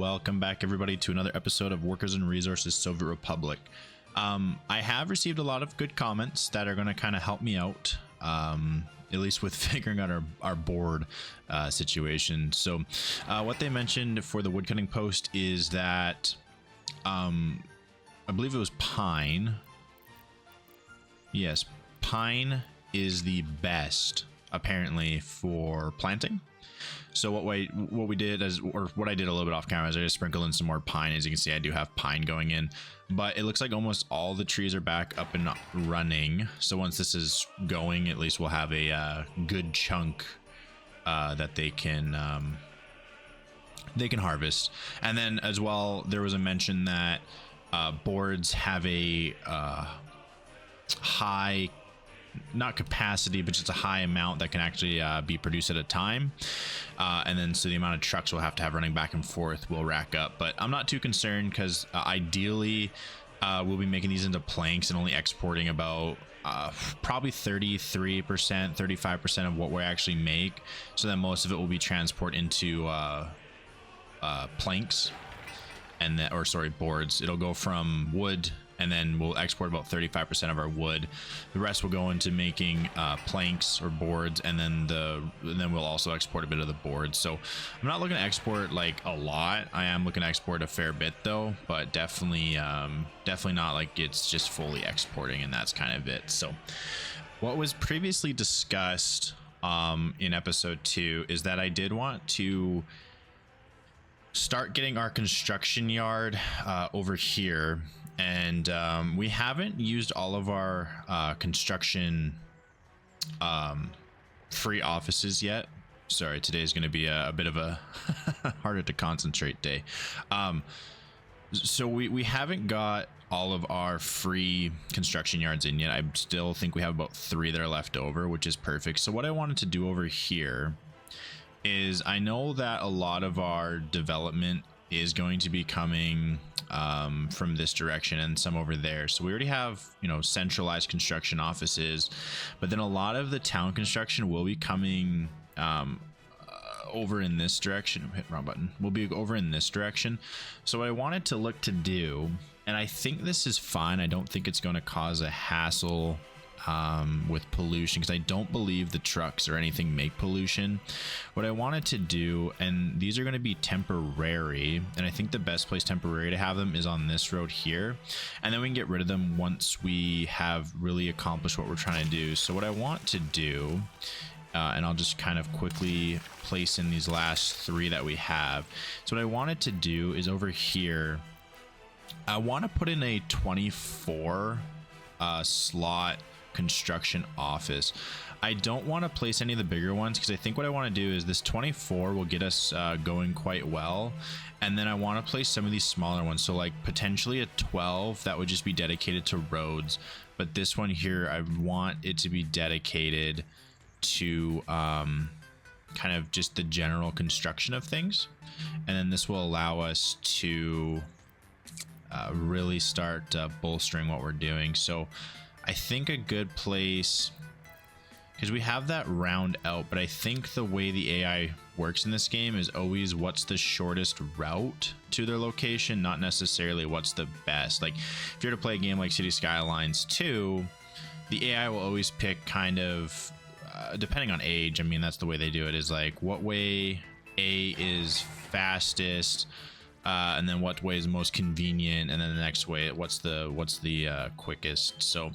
welcome back everybody to another episode of Workers and Resources Soviet Republic. I have received a lot of good comments that are going to kind of help me out, at least with figuring out our board situation. So what they mentioned for the woodcutting post is that I believe it was pine. Yes, pine is the best apparently for planting. So what we did is, or what I did a little bit off camera, is I just sprinkled in some more pine. As you can see, I do have pine going in, but it looks like almost all the trees are back up and running. So once this is going, at least we'll have a good chunk that they can harvest. And then as well, there was a mention that boards have a high, not capacity, but just a high amount that can actually be produced at a time, and then so the amount of trucks we'll have to have running back and forth will rack up. But I'm not too concerned because ideally we'll be making these into planks and only exporting about probably 33%, 35% of what we actually make, so that most of it will be transport into planks, and then, or sorry, boards. It'll go from wood, and then we'll export about 35% of our wood. The rest will go into making planks or boards, and then we'll also export a bit of the boards. So I'm not looking to export like a lot. I am looking to export a fair bit though, but definitely not like it's just fully exporting, and that's kind of it. So what was previously discussed in episode 2 is that I did want to start getting our construction yard over here. And we haven't used all of our construction free offices yet. Sorry, today is going to be a bit of a harder to concentrate day. So we haven't got all of our free construction yards in yet. I still think we have about 3 that are left over, which is perfect. So what I wanted to do over here is, I know that a lot of our development is going to be coming from this direction and some over there. So we already have, you know, centralized construction offices, but then a lot of the town construction will be coming over in this direction. Hit wrong button. We'll be over in this direction. So what I wanted to look to do, and I think this is fine, I don't think it's going to cause a hassle with pollution, because I don't believe the trucks or anything make pollution. What I wanted to do, and these are going to be temporary, and I think the best place temporary to have them is on this road here, and then we can get rid of them once we have really accomplished what we're trying to do. So what I want to do, and I'll just kind of quickly place in these last 3 that we have. So what I wanted to do is over here, I want to put in a 24 slot construction office. I don't want to place any of the bigger ones, because I think what I want to do is this 24 will get us going quite well, and then I want to place some of these smaller ones. So like potentially a 12 that would just be dedicated to roads, but this one here I want it to be dedicated to kind of just the general construction of things, and then this will allow us to really start bolstering what we're doing. So I think a good place, because we have that round out, but I think the way the AI works in this game is always what's the shortest route to their location, not necessarily what's the best. Like if you're to play a game like City Skylines 2, the AI will always pick kind of depending on age. I mean, that's the way they do it, is like what way A is fastest, and then what way is most convenient, and then the next way what's the quickest. So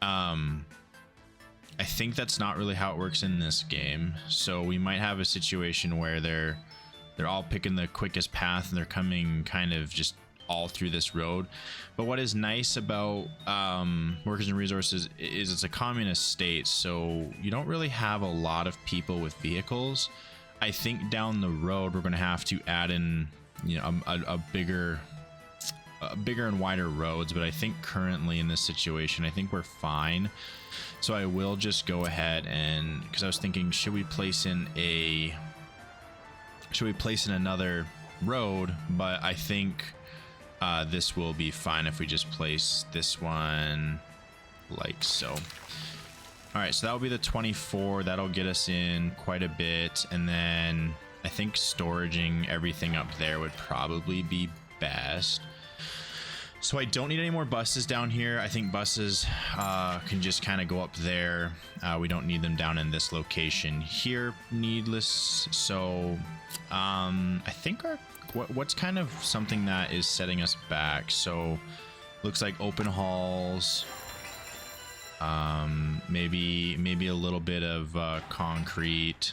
I think that's not really how it works in this game. So we might have a situation where they're all picking the quickest path, and they're coming kind of just all through this road. But what is nice about Workers and Resources is it's a communist state, so you don't really have a lot of people with vehicles. I think down the road we're going to have to add in, you know, a bigger and wider roads, but I think currently in this situation I think we're fine. So I will just go ahead, and because I was thinking, should we place in another road, but I think this will be fine if we just place this one like so. All right, so that will be the 24. That'll get us in quite a bit, and then I think storaging everything up there would probably be best. So I don't need any more buses down here. I think buses can just kind of go up there. We don't need them down in this location here, needless. So I think what's kind of something that is setting us back. So looks like open halls, maybe a little bit of concrete,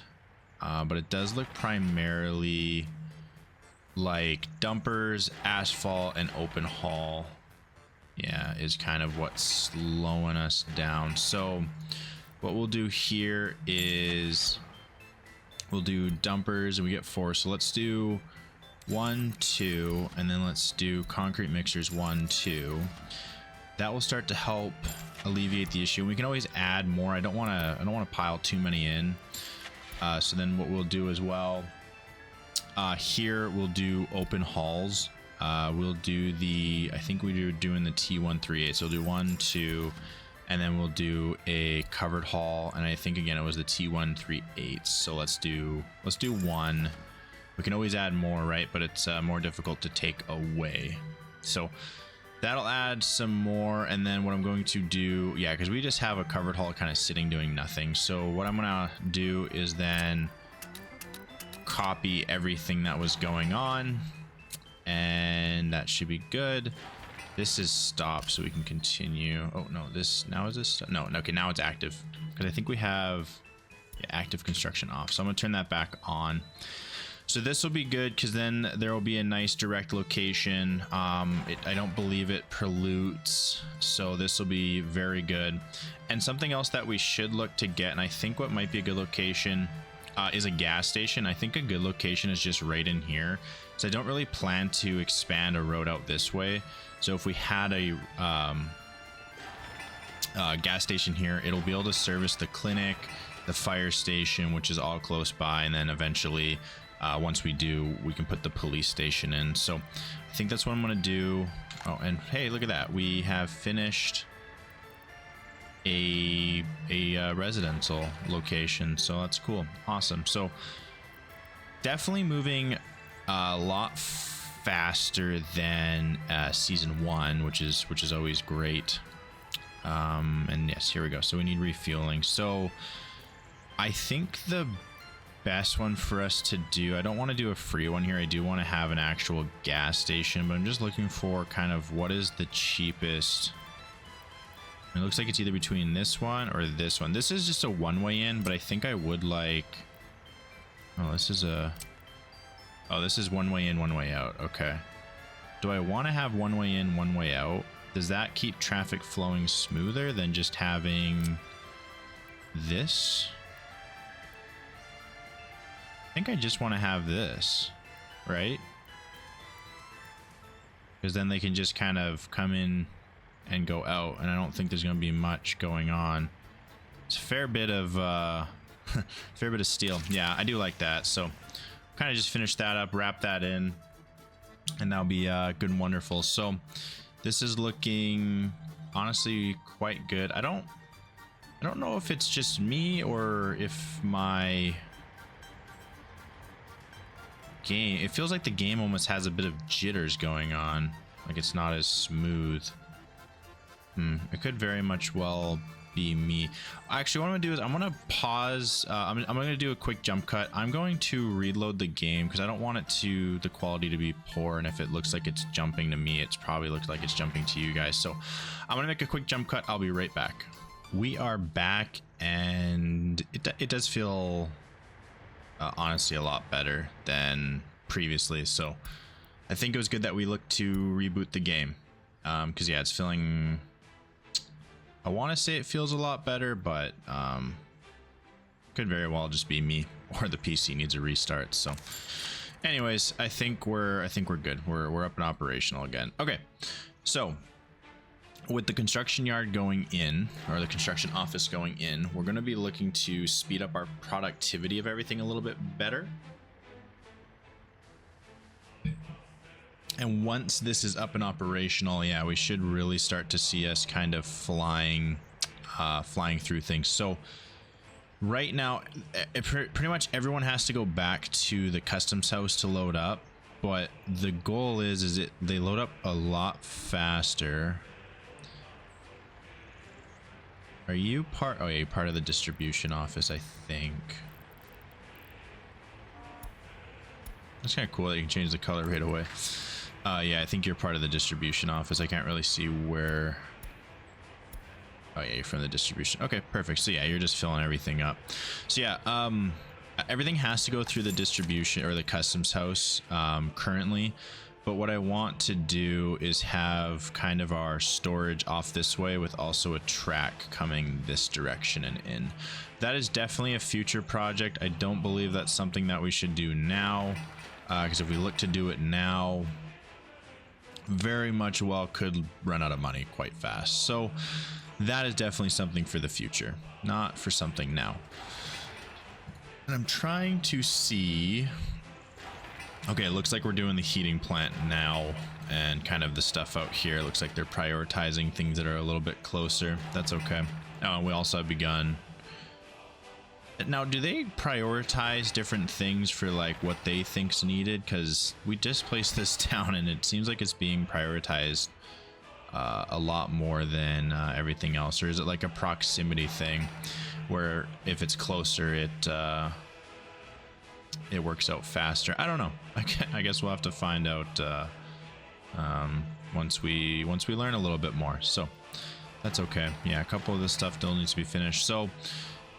but it does look primarily like dumpers, asphalt, and open haul, yeah, is kind of what's slowing us down. So what we'll do here is we'll do dumpers, and we get 4. So let's do 1, 2, and then let's do concrete mixers 1, 2. That will start to help alleviate the issue. We can always add more. I don't want to pile too many in. So then what we'll do as well, here we'll do open halls. We'll do I think we're doing the T138. So we'll do 1, 2, and then we'll do a covered hall. And I think again it was the T138. So let's do 1. We can always add more, right? But it's more difficult to take away. So that'll add some more. And then what I'm going to do, yeah, because we just have a covered hall kind of sitting doing nothing. So what I'm gonna do is then copy everything that was going on, and that should be good. This is stopped, so we can continue. Oh no, this now is this no, okay, now it's active because I think we have active construction off, so I'm gonna turn that back on. So this will be good because then there will be a nice direct location. I don't believe it pollutes, so this will be very good. And something else that we should look to get, and I think what might be a good location is a gas station. I think a good location is just right in here. So I don't really plan to expand a road out this way. So if we had a gas station here, it'll be able to service the clinic, the fire station, which is all close by, and then eventually once we do, we can put the police station in. So I think that's what I'm going to do. Oh, and hey, look at that. We have finished a residential location, so that's cool. Awesome. So definitely moving a lot faster than season 1, which is always great. And yes, here we go. So we need refueling. So I think the best one for us to do, I don't want to do a free one here. I do want to have an actual gas station, but I'm just looking for kind of what is the cheapest. It looks like it's either between this one or this one. This is just a one-way in, but I think I would like, this is one way in, one way out. Okay, do I want to have one way in, one way out? Does that keep traffic flowing smoother than just having this? I think I just want to have this, right? Because then they can just kind of come in and go out, and I don't think there's going to be much going on. It's a fair bit of fair bit of steel. Yeah, I do like that. So kind of just finish that up, wrap that in, and that'll be good and wonderful. So this is looking honestly quite good. I don't know if it's just me or if my game, it feels like the game almost has a bit of jitters going on, like it's not as smooth. It could very much well be me. Actually, what I'm gonna do is I'm gonna pause. I'm gonna do a quick jump cut. I'm going to reload the game because I don't want the quality to be poor, and if it looks like it's jumping to me, it's probably looks like it's jumping to you guys. So I'm gonna make a quick jump cut. I'll be right back. We are back, and it does feel honestly a lot better than previously. So I think it was good that we looked to reboot the game, because yeah, it's feeling, I want to say it feels a lot better, but could very well just be me or the PC needs a restart. So anyways, I think we're good. We're up and operational again. Okay, so with the construction yard going in, or the construction office going in, we're going to be looking to speed up our productivity of everything a little bit better. And once this is up and operational, yeah, we should really start to see us kind of flying through things. So right now, pretty much everyone has to go back to the customs house to load up, but the goal is they load up a lot faster. Are you part? Oh, yeah, you're part of the distribution office, I think. That's kind of cool that you can change the color right away. Yeah, I think you're part of the distribution office. I can't really see where. Oh yeah, you're from the distribution. Okay, perfect. So yeah, you're just filling everything up. So yeah, everything has to go through the distribution or the customs house currently. But what I want to do is have kind of our storage off this way with also a track coming this direction and in. That is definitely a future project. I don't believe that's something that we should do now, because if we look to do it now, very much well could run out of money quite fast. So that is definitely something for the future, not for something now. And I'm trying to see. Okay, it looks like we're doing the heating plant now, and kind of the stuff out here. Looks like they're prioritizing things that are a little bit closer. That's okay. Oh, we also have begun. Now, do they prioritize different things for like what they think's needed? Because we just placed this down, and it seems like it's being prioritized a lot more than everything else. Or is it like a proximity thing, where if it's closer, it works out faster? I don't know. I guess we'll have to find out once we learn a little bit more. So that's okay. Yeah, a couple of this stuff still needs to be finished. So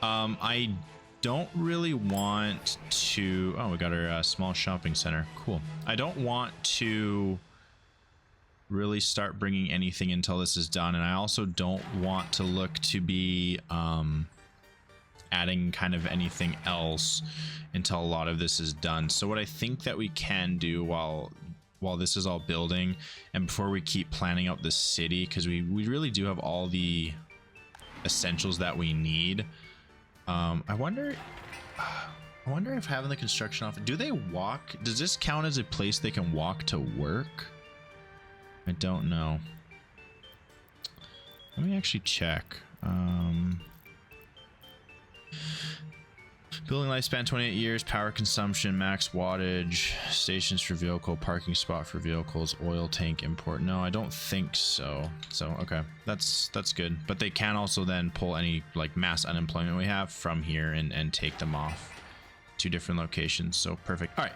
I don't really want to. Oh, we got our small shopping center. Cool. I don't want to really start bringing anything until this is done, and I also don't want to look to be adding kind of anything else until a lot of this is done. So what I think that we can do while this is all building, and before we keep planning out the city, because we really do have all the essentials that we need. I wonder if having the construction office, do they walk? Does this count as a place they can walk to work? I don't know. Let me actually check. Building lifespan 28 years, power consumption, max wattage, stations for vehicle, parking spot for vehicles, oil tank import. No, I don't think so. So okay, that's good. But they can also then pull any like mass unemployment we have from here and take them off to different locations. So perfect. All right.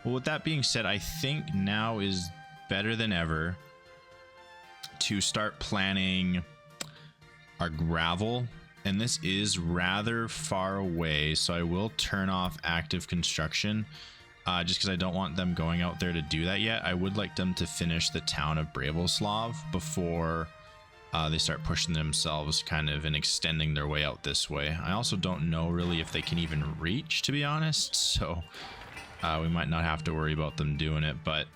Well, with that being said, I think now is better than ever to start planning our gravel. And this is rather far away, so I will turn off active construction just because I don't want them going out there to do that yet. I would like them to finish the town of Bravoslav before they start pushing themselves kind of and extending their way out this way. I also don't know really if they can even reach, to be honest, so we might not have to worry about them doing it, but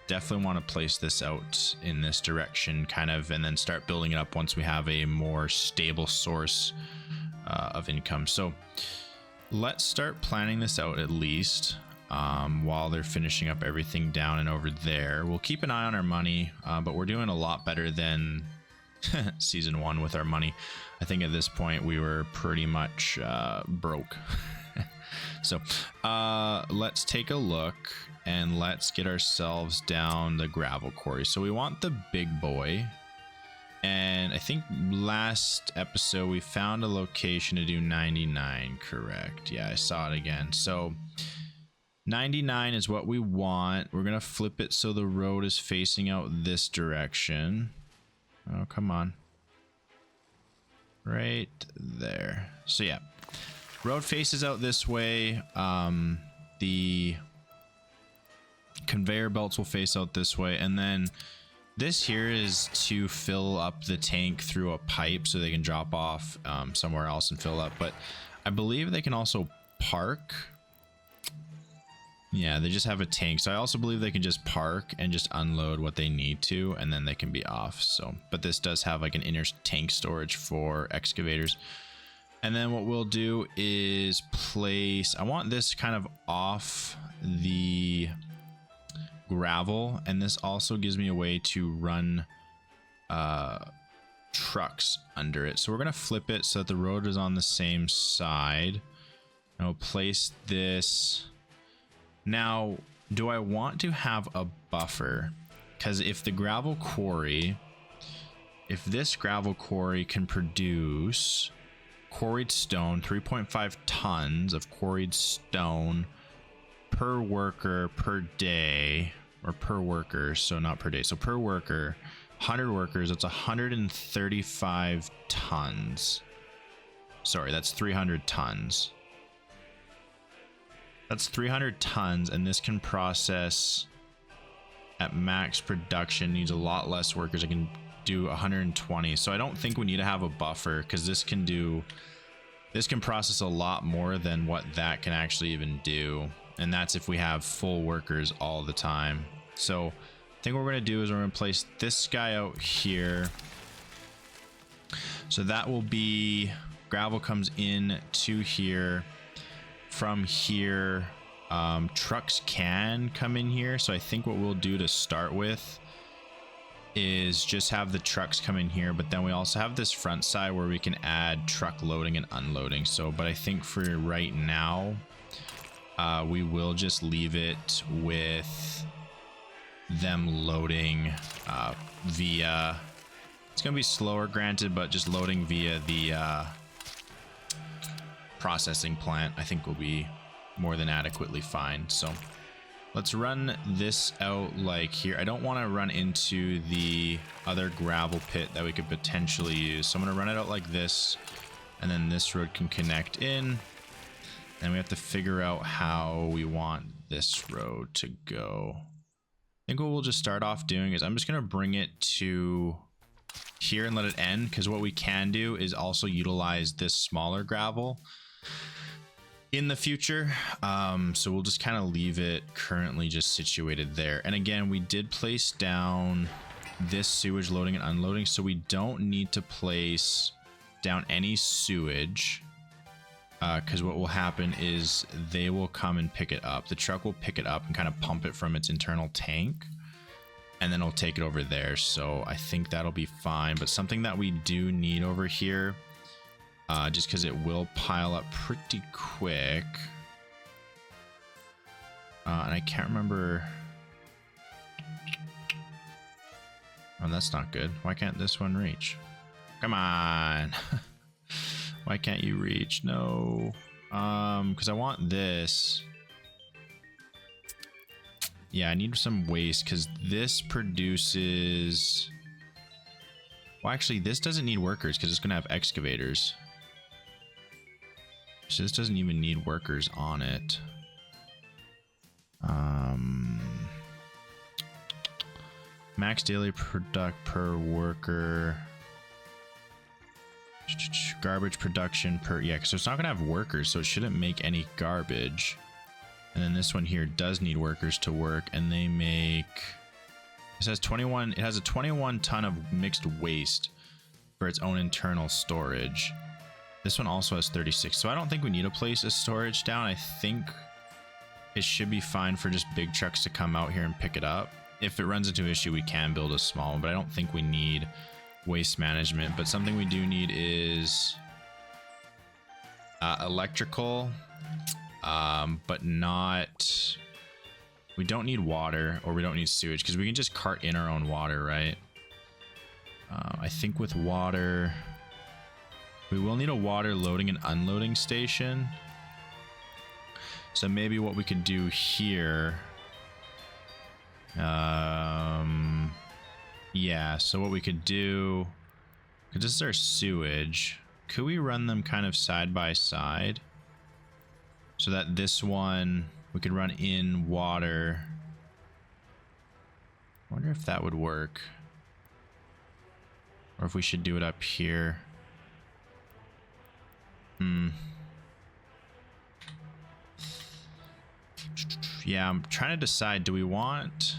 definitely want to place this out in this direction kind of, and then start building it up once we have a more stable source of income. So let's start planning this out at least while they're finishing up everything down and over there. We'll keep an eye on our money, but we're doing a lot better than season 1 with our money. I think at this point we were pretty much broke. So let's take a look and let's get ourselves down the gravel quarry. So we want the big boy, and I think last episode we found a location to do 99, correct? Yeah, I saw it again. So 99 is what we want. We're gonna flip it so the road is facing out this direction. Oh, come on. Right there. So yeah, road faces out this way. The conveyor belts will face out this way, and then this here is to fill up the tank through a pipe so they can drop off somewhere else and fill up. But I believe they can also park. Yeah, they just have a tank, so I also believe they can just park and just unload what they need to, and then they can be off. So but this does have like an inner tank storage for excavators. And then what we'll do is place, I want this kind of off the gravel, and this also gives me a way to run trucks under it. So we're going to flip it so that the road is on the same side. And we'll place this. Now, do I want to have a buffer? Because if the gravel quarry, if this gravel quarry can produce quarried stone, 3.5 tons of quarried stone per worker per day, or per worker, so not per day, so per worker, 100 workers, that's 135 tons. Sorry, that's 300 tons. That's 300 tons, and this can process at max production, needs a lot less workers. I can do 120, so I don't think we need to have a buffer, because this can process a lot more than what that can actually even do, and that's if we have full workers all the time. So I think what we're going to do is we're going to place this guy out here, so that will be gravel comes in to here. From here, trucks can come in here, so I think what we'll do to start with is just have the trucks come in here, but then we also have this front side where we can add truck loading and unloading. So, but I think for right now, we will just leave it with them loading via, it's gonna be slower granted, but just loading via the processing plant I think will be more than adequately fine. So let's run this out like here. I don't want to run into the other gravel pit that we could potentially use, so I'm going to run it out like this, and then this road can connect in, and we have to figure out how we want this road to go. I think what we'll just start off doing is I'm just going to bring it to here and let it end, because what we can do is also utilize this smaller gravel in the future. So we'll just kind of leave it currently just situated there. And again, we did place down this sewage loading and unloading, so we don't need to place down any sewage, because what will happen is they will come and pick it up. The truck will pick it up and kind of pump it from its internal tank, and then it'll take it over there. So I think that'll be fine. But something that we do need over here, just because it will pile up pretty quick, and I can't remember. Oh, that's not good. Why can't this one reach? Come on. Why can't you reach? No. Because I want this. Yeah, I need some waste, because this produces... Well, actually, this doesn't need workers because it's going to have excavators. So this doesn't even need workers on it. Max daily product per worker. Garbage production per... Yeah, so it's not going to have workers, so it shouldn't make any garbage. And then this one here does need workers to work, and they make... It says 21... It has a 21 ton of mixed waste for its own internal storage. This one also has 36, so I don't think we need to place a storage down. I think it should be fine for just big trucks to come out here and pick it up. If it runs into an issue, we can build a small one, but I don't think we need waste management. But something we do need is electrical, but not... We don't need water, or we don't need sewage, because we can just cart in our own water, right? I think with water... We will need a water loading and unloading station. So maybe what we could do here... yeah, so what we could do... Because this is our sewage. Could we run them kind of side by side? So that this one... We could run in water. I wonder if that would work. Or if we should do it up here. Yeah, I'm trying to decide, do we want...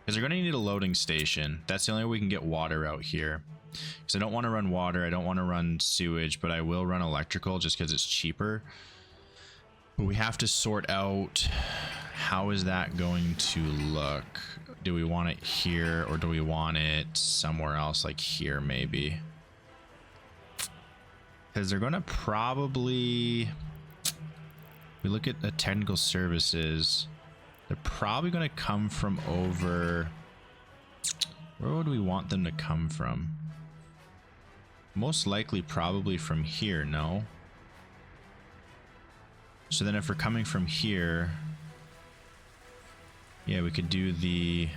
Because we're going to need a loading station. That's the only way we can get water out here. Because I don't want to run water, I don't want to run sewage, but I will run electrical just because it's cheaper. But we have to sort out how is that going to look? Do we want it here or do we want it somewhere else, like here maybe? Because they're going to probably, we look at the technical services, they're probably going to come from over, where would we want them to come from? Most likely probably from here, no? So then if we're coming from here, yeah, we could do the,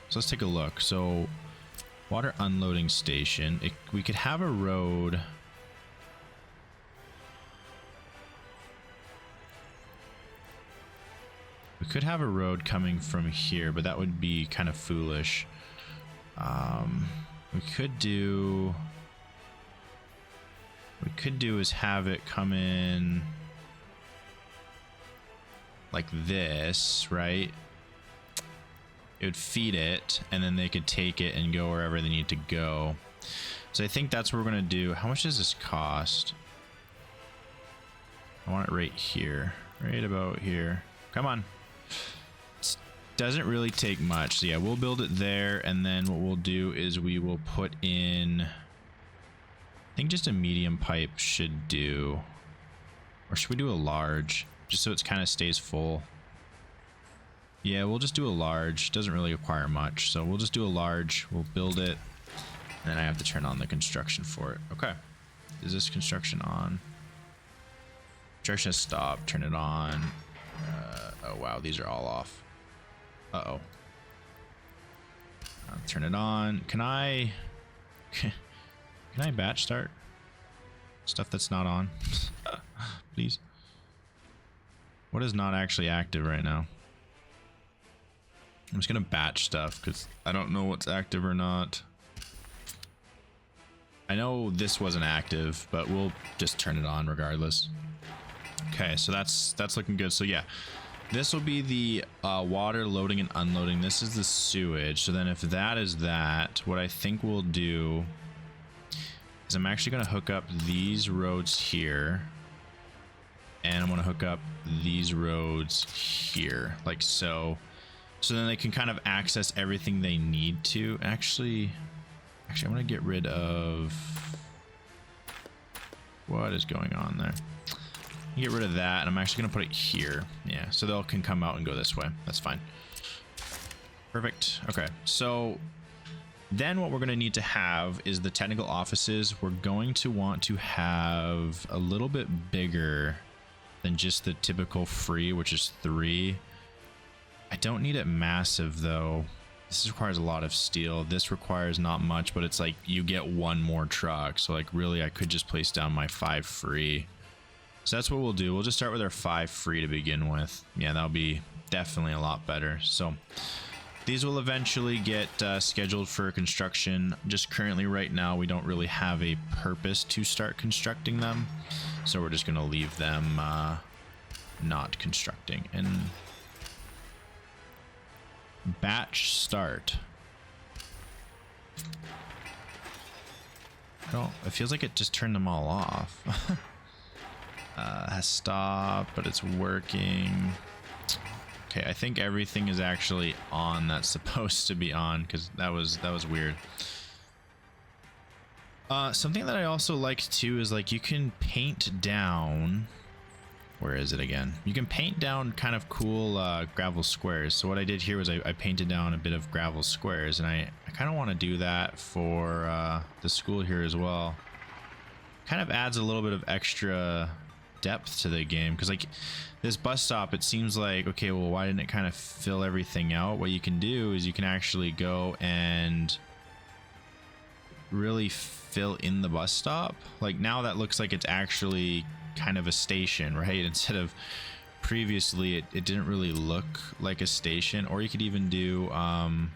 so let's take a look. So water unloading station, we could have a road. We could have a road coming from here, but that would be kind of foolish. We could do is have it come in like this, right? It would feed it, and then they could take it and go wherever they need to go. So I think that's what we're gonna do. How much does this cost? I want it right here, right about here. Come on. It doesn't really take much. So yeah, we'll build it there, and then what we'll do is we will put in, I think just a medium pipe should do, or should we do a large, just so it kind of stays full? Yeah, we'll just do a large. Doesn't really require much, so we'll just do a large. We'll build it, and then I have to turn on the construction for it. Okay, is this construction on? Construction has stopped. Turn it on. Oh wow, these are all off. Uh-oh. Turn it on. Can I batch start stuff that's not on? Please. What is not actually active right now? I'm just gonna batch stuff because I don't know what's active or not. I know this wasn't active, but we'll just turn it on regardless. Okay, so that's looking good. So yeah, this will be the water loading and unloading. This is the sewage. So then if that is that, what I think we'll do is I'm actually going to hook up these roads here, and I'm going to hook up these roads here, like so. So then they can kind of access everything they need to. Actually, I'm going to get rid of, what is going on there? Get rid of that, and I'm actually going to put it here. Yeah, so they can come out and go this way. That's fine. Perfect. Okay, so then what we're going to need to have is the technical offices. We're going to want to have a little bit bigger than just the typical free, which is 3. I don't need it massive though. This requires a lot of steel. This requires not much, but it's like you get 1 more truck. So like really I could just place down my 5 free. So that's what we'll do. We'll just start with our 5 free to begin with. Yeah, that'll be definitely a lot better. So these will eventually get scheduled for construction. Just currently right now, we don't really have a purpose to start constructing them. So we're just going to leave them not constructing. And batch start. It feels like it just turned them all off. Has stopped, but it's working. Okay, I think everything is actually on that's supposed to be on, because that was weird. Something that I also like too is like you can paint down, where is it again? You can paint down kind of cool gravel squares. So what I did here was I painted down a bit of gravel squares, and I kind of want to do that for the school here as well. Kind of adds a little bit of extra depth to the game, because like this bus stop, it seems like, okay, well, why didn't it kind of fill everything out? What you can do is you can actually go and really fill in the bus stop. Like now that looks like it's actually kind of a station, right? Instead of previously it didn't really look like a station. Or you could even do I'd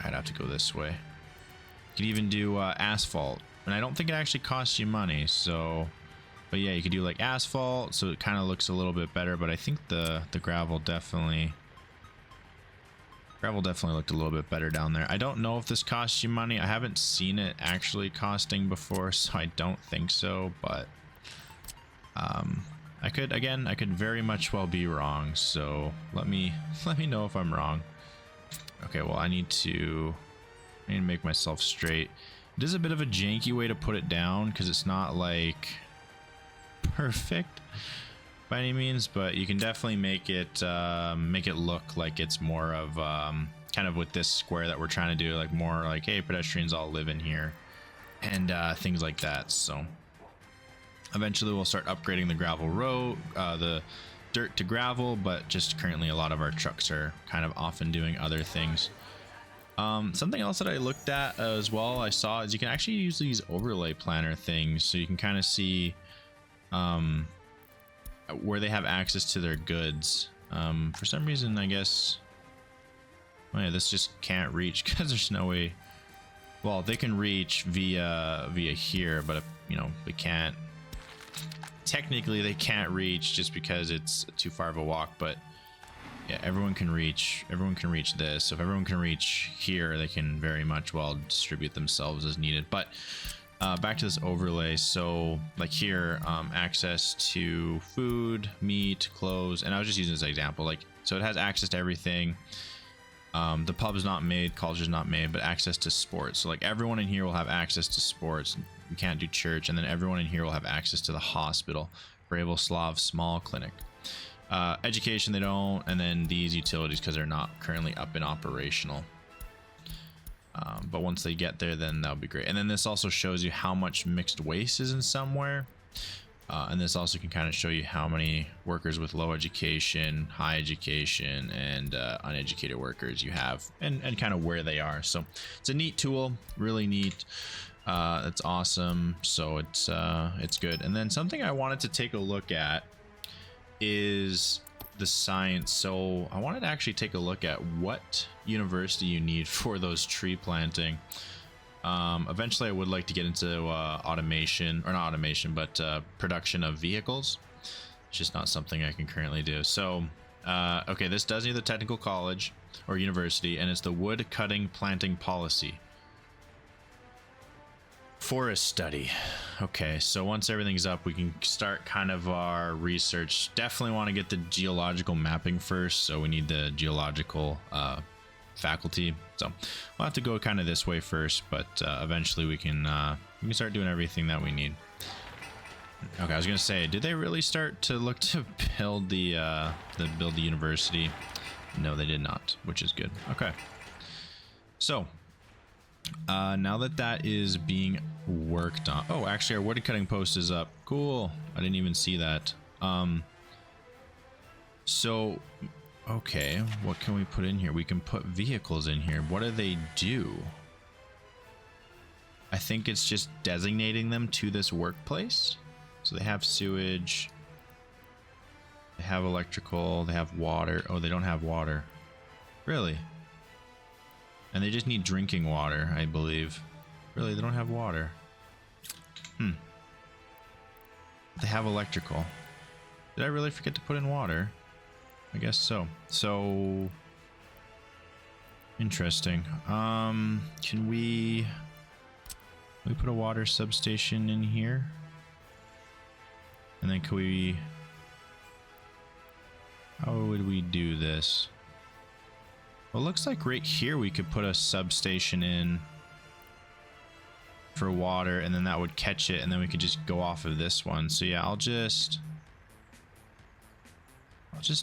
have to go this way. You could even do asphalt, and I don't think it actually costs you money. So but yeah, you could do like asphalt, so it kind of looks a little bit better. But I think the gravel definitely looked a little bit better down there. I don't know if this costs you money. I haven't seen it actually costing before, so I don't think so. But I could very much well be wrong, so let me know if I'm wrong. Okay, well, I need to make myself straight. It is a bit of a janky way to put it down because it's not like perfect by any means, but you can definitely make it look like it's more of kind of with this square that we're trying to do, like more like, hey, pedestrians all live in here and things like that. So eventually we'll start upgrading the gravel road, the dirt to gravel, but just currently a lot of our trucks are kind of often doing other things. Something else that I looked at as well, I saw, is you can actually use these overlay planner things, so you can kind of see where they have access to their goods. For some reason, I guess, oh yeah, this just can't reach because there's no way. Well, they can reach via here, but you know, they can't. Technically, they can't reach just because it's too far of a walk, but yeah, everyone can reach this. So if everyone can reach here, they can very much well distribute themselves as needed. But back to this overlay. So like here, access to food, meat, clothes, and I was just using this example. Like, so it has access to everything. The pub's not made, college is not made, but access to sports. So like everyone in here will have access to sports. We can't do church, and then everyone in here will have access to the hospital, Bravoslav Small Clinic. Education they don't, and then these utilities because they're not currently up and operational. But once they get there, then that'll be great. And then this also shows you how much mixed waste is in somewhere. And this also can kind of show you how many workers with low education, high education, and uneducated workers you have, and kind of where they are. So it's a neat tool, really neat. It's awesome. So it's good. And then something I wanted to take a look at is the science. So I wanted to actually take a look at what university you need for those tree planting. Eventually I would like to get into automation, or not automation, but production of vehicles. It's just not something I can currently do. So okay, this does need the technical college or university, and it's the wood cutting planting policy. Forest study. Okay, so once everything's up, we can start kind of our research. Definitely want to get the geological mapping first, so we need the geological faculty. So we'll have to go kind of this way first, but eventually we can start doing everything that we need. Okay, I was gonna say, did they really start to look to build the university? No, they did not, which is good. Okay, so now that is being worked on. Oh, actually our wood cutting post is up. Cool. I didn't even see that. So okay, what can we put in here? We can put vehicles in here. What do they do? I think it's just designating them to this workplace. So they have sewage, they have electrical, they have water. Oh, they don't have water. Really? And they just need drinking water, I believe. Really, they don't have water. They have electrical. Did I really forget to put in water? I guess so. So interesting. Can we put a water substation in here? And then can we, how would we do this? Well, it looks like right here we could put a substation in for water, and then that would catch it, and then we could just go off of this one. So yeah, I'll just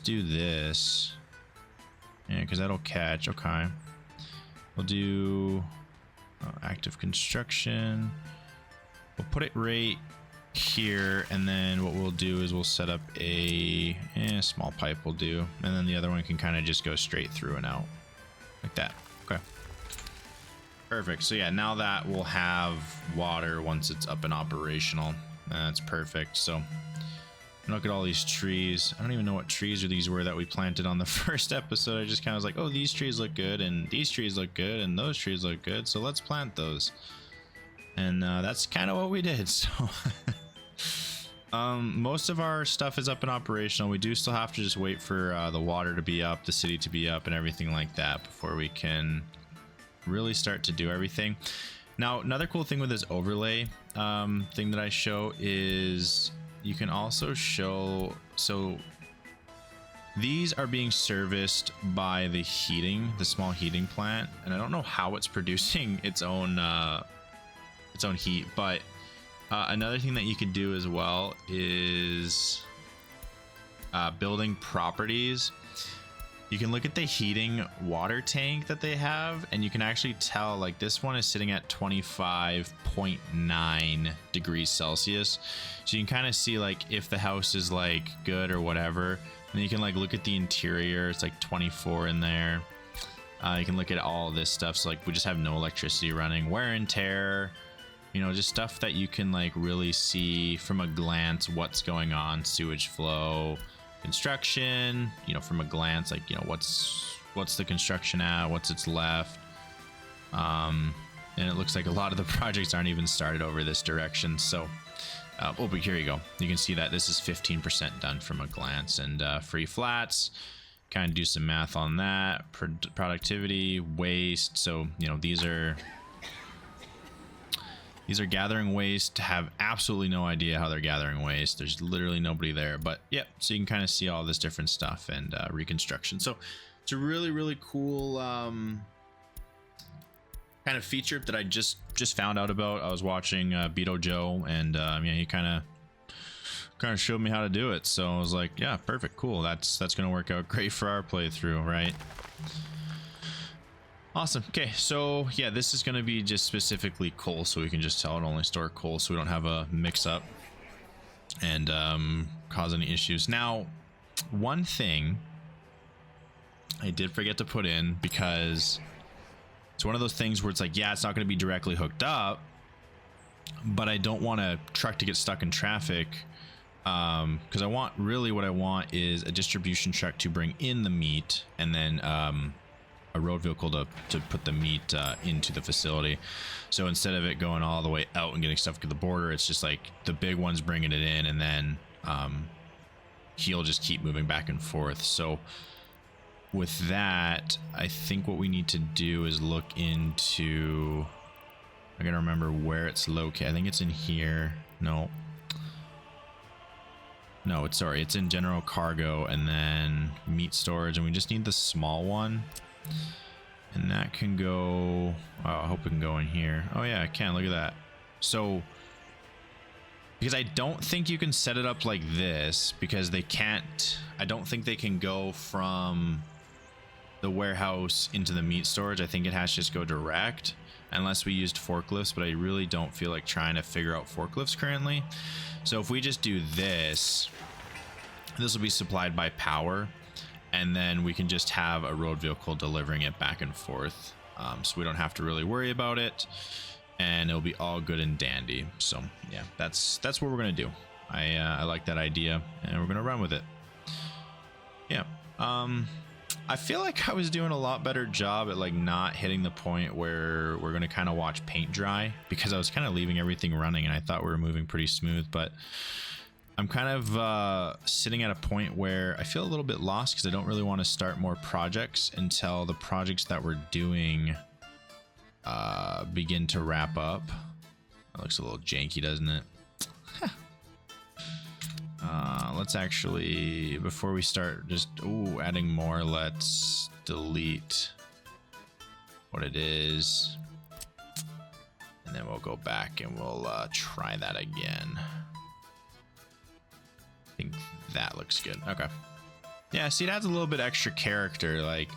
do this. Yeah, because that'll catch. Okay. We'll do active construction. We'll put it right here, and then what we'll do is we'll set up a small pipe will do, and then the other one can kind of just go straight through and out like that. Okay, perfect. So yeah, now that we'll have water once it's up and operational. That's perfect. So look at all these trees. I don't even know what trees are these were that we planted on the first episode. I just kind of was like, oh, these trees look good, and these trees look good, and those trees look good, so let's plant those. And that's kind of what we did. So most of our stuff is up and operational. We do still have to just wait for the water to be up, the city to be up, and everything like that before we can really start to do everything. Now, another cool thing with this overlay thing that I show is you can also show, so these are being serviced by the small heating plant, and I don't know how it's producing its own heat, but another thing that you could do as well is building properties. You can look at the heating water tank that they have, and you can actually tell, like, this one is sitting at 25.9 degrees Celsius. So you can kind of see, like, if the house is like good or whatever. And you can like look at the interior, it's like 24 in there. You can look at all this stuff. So like we just have no electricity running, wear and tear, you know, just stuff that you can like really see from a glance what's going on, sewage flow, construction, you know, from a glance, like, you know, what's the construction at, what's its left. And it looks like a lot of the projects aren't even started over this direction. So oh, but here you go. You can see that this is 15% done from a glance. And free flats, kind of do some math on that. Productivity, waste. So, you know, these are gathering waste. Have absolutely no idea how they're gathering waste. There's literally nobody there. But yeah, so you can kind of see all this different stuff and reconstruction. So it's a really, really cool kind of feature that I just found out about. I was watching Beto Joe, and yeah, he kind of showed me how to do it. So I was like, yeah, perfect, cool. That's gonna work out great for our playthrough, right? Awesome. Okay, so yeah, this is gonna be just specifically coal, so we can just tell it only store coal, so we don't have a mix-up and cause any issues. Now, one thing I did forget to put in, because it's one of those things where it's like, yeah, it's not going to be directly hooked up, but I don't want a truck to get stuck in traffic, because what I want is a distribution truck to bring in the meat, and then a road vehicle to put the meat into the facility. So instead of it going all the way out and getting stuck at the border, it's just like the big one's bringing it in, and then he'll just keep moving back and forth. So with that, I think what we need to do is look into, I gotta remember where it's located. I think it's in here. No, it's in general cargo and then meat storage, and we just need the small one, and that can go, oh, I hope it can go in here. Oh yeah, I can. Look at that. So because I don't think you can set it up like this, because they can't, I don't think they can go from the warehouse into the meat storage. I think it has to just go direct, unless we used forklifts, but I really don't feel like trying to figure out forklifts currently. So if we just do this will be supplied by power, and then we can just have a road vehicle delivering it back and forth, so we don't have to really worry about it, and it'll be all good and dandy. So yeah, that's what we're gonna do. I like that idea, and we're gonna run with it. Yeah. I feel like I was doing a lot better job at like not hitting the point where we're going to kind of watch paint dry, because I was kind of leaving everything running and I thought we were moving pretty smooth, but I'm kind of sitting at a point where I feel a little bit lost, because I don't really want to start more projects until the projects that we're doing begin to wrap up. That looks a little janky, doesn't it? Let's actually, before we start just adding more, let's delete what it is, and then we'll go back and we'll try that again. I think that looks good. Okay. Yeah, see, it adds a little bit extra character, like